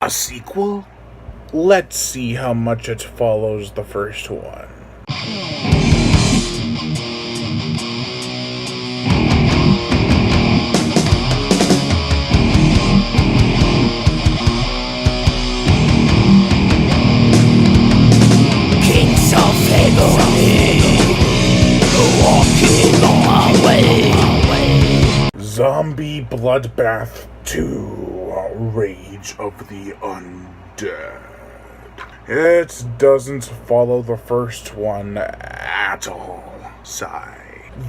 A sequel? Let's see how much it follows the first one. Kings of Heaven, walking on my way. Zombie Bloodbath 2, Rage of the Undead. It doesn't follow the first one at all. Sigh.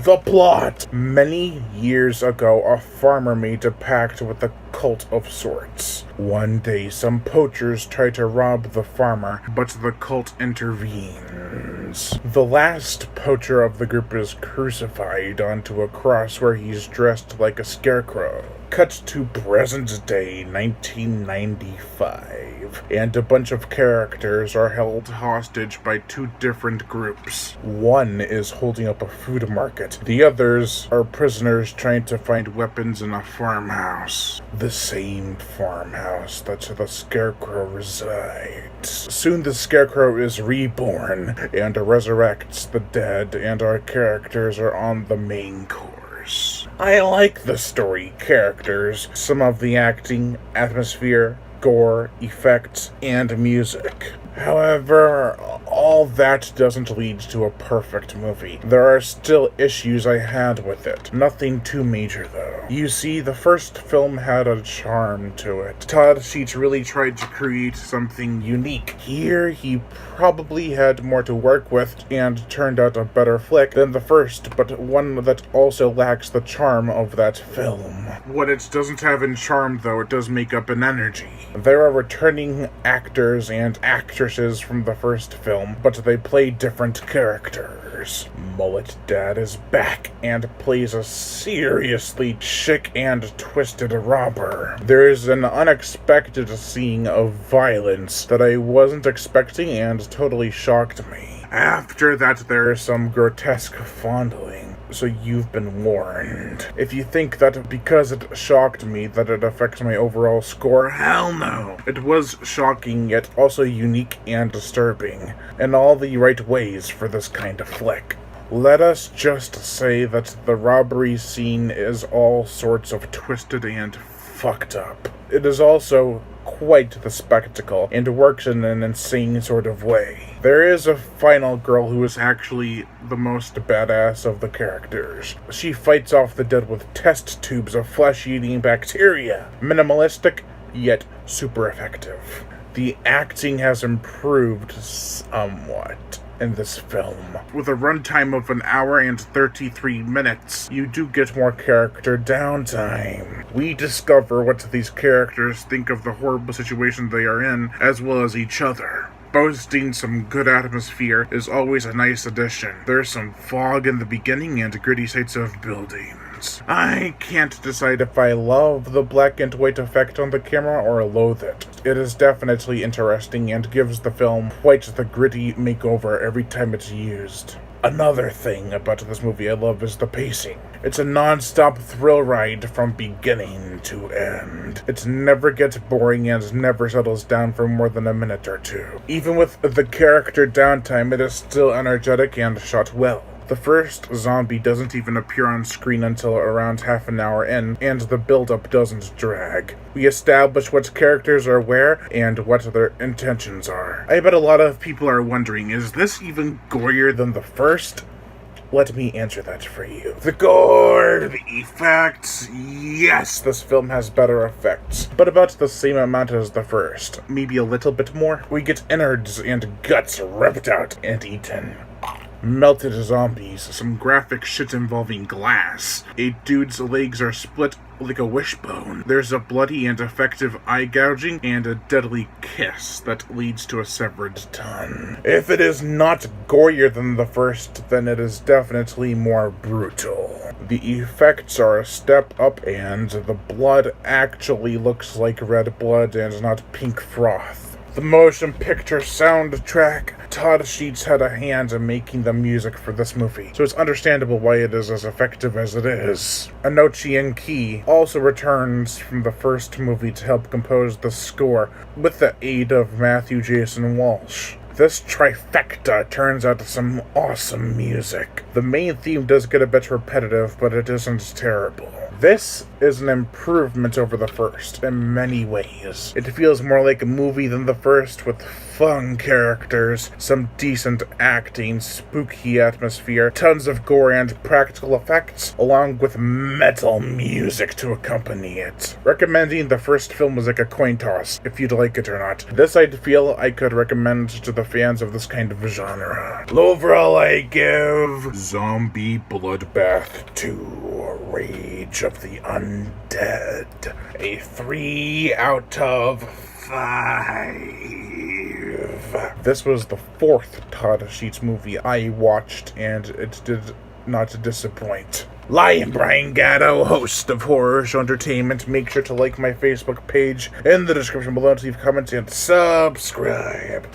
The plot. Many years ago, a farmer made a pact with a cult of sorts. One day, some poachers try to rob the farmer, but the cult intervenes. The last poacher of the group is crucified onto a cross where he's dressed like a scarecrow. Cut to present day 1995, and a bunch of characters are held hostage by two different groups. One is holding up a food market. The others are prisoners trying to find weapons in a farmhouse. The same farmhouse that the Scarecrow resides. Soon the Scarecrow is reborn and resurrects the dead, and our characters are on the main course. I like the story, characters, some of the acting, atmosphere, gore, effects, and music. However, all that doesn't lead to a perfect movie. There are still issues I had with it. Nothing too major, though. You see, the first film had a charm to it. Todd really tried to create something unique. Here, he probably had more to work with and turned out a better flick than the first, but one that also lacks the charm of that film. What it doesn't have in charm, though, it does make up in energy. There are returning actors and actresses from the first film, but they play different characters. Mullet Dad is back and plays a seriously chic and twisted robber. There is an unexpected scene of violence that I wasn't expecting and totally shocked me. After that, there is some grotesque fondling. So you've been warned. If you think that because it shocked me that it affects my overall score, hell no. It was shocking, yet also unique and disturbing, in all the right ways for this kind of flick. Let us just say that the robbery scene is all sorts of twisted and fucked up. It is also quite the spectacle, and works in an insane sort of way. There is a final girl who is actually the most badass of the characters. She fights off the dead with test tubes of flesh-eating bacteria. Minimalistic, yet super effective. The acting has improved somewhat in this film. With a runtime of 1 hour and 33 minutes, you do get more character downtime. We discover what these characters think of the horrible situation they are in, as well as each other. Boasting some good atmosphere is always a nice addition. There's some fog in the beginning and gritty sights of buildings. I can't decide if I love the black and white effect on the camera or loathe it. It is definitely interesting and gives the film quite the gritty makeover every time it's used. Another thing about this movie I love is the pacing. It's a non-stop thrill ride from beginning to end. It never gets boring and never settles down for more than a minute or two. Even with the character downtime, it is still energetic and shot well. The first zombie doesn't even appear on screen until around half an hour in, and the build-up doesn't drag. We establish what characters are where, and what their intentions are. I bet a lot of people are wondering, is this even gorier than the first? Let me answer that for you. The gore, the effects, yes, this film has better effects, but about the same amount as the first. Maybe a little bit more. We get innards and guts ripped out and eaten. Melted zombies, some graphic shit involving glass. A dude's legs are split like a wishbone. There's a bloody and effective eye gouging, and a deadly kiss that leads to a severed tongue. If it is not gorier than the first, then it is definitely more brutal. The effects are a step up, and the blood actually looks like red blood and not pink froth. The motion picture soundtrack. Todd Sheets had a hand in making the music for this movie, so it's understandable why it is as effective as it is. Anochi Key also returns from the first movie to help compose the score with the aid of Matthew Jason Walsh. This trifecta turns out some awesome music. The main theme does get a bit repetitive, but it isn't terrible. This is an improvement over the first in many ways. It feels more like a movie than the first, with fun characters, some decent acting, spooky atmosphere, tons of gore and practical effects, along with metal music to accompany it. Recommending the first film was like a coin toss, if you'd like it or not. This I'd feel I could recommend to the fans of this kind of genre. Overall, I give Zombie Bloodbath 2 Rage of the Undead a 3 out of 5. This was the 4th Todd Sheets movie I watched, and it did not disappoint. Lion Brian Gatto, host of Horror Show Entertainment. Make sure to like my Facebook page in the description below to leave comments and subscribe.